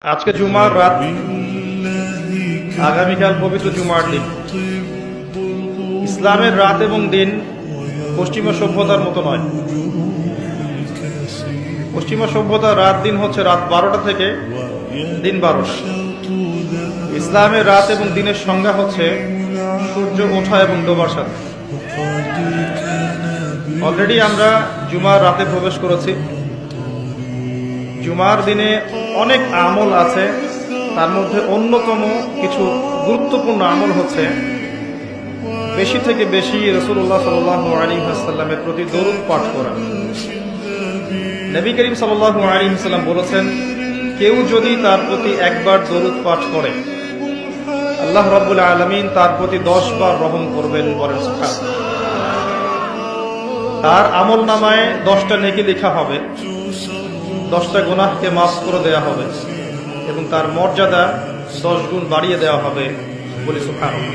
আজকে জুমার রাত, আগামীকাল পবিত্র জুমার দিন। ইসলামের রাত এবং দিন পশ্চিমা সভ্যতার মতো নয়। পশ্চিমা সভ্যতার রাত দিন হচ্ছে রাত 12টা থেকে দিন 12টা। ইসলামের রাত এবং দিনের সংজ্ঞা হচ্ছে সূর্য ওঠা এবং ডোবার সাথে। অলরেডি আমরা জুমার রাতে প্রবেশ করেছি। জুমার দিনে অনেক আমল আছে, তার মধ্যে অন্যতম কিছু গুরুত্বপূর্ণ আমল হচ্ছে বেশি থেকে বেশি রাসূলুল্লাহ সাল্লাল্লাহু আলাইহি ওয়াসাল্লামের প্রতি দরুদ পাঠ করা। নবী করিম সাল্লাল্লাহু আলাইহি ওয়াসাল্লাম বলেছেন, কেউ যদি তার প্রতি একবার দরুদ পাঠ করে আল্লাহ রাব্বুল আলামিন তার প্রতি 10 বার রহম করবেন। বলেন সুবহানাল্লাহ। তার আমল নামায় 10টা নেকি লেখা হবে, 10টা গুনাহকে মাফ করে দেওয়া হবে এবং তার মর্যাদা 10 গুণ বাড়িয়ে দেওয়া হবে। বলি সুবহানাল্লাহ।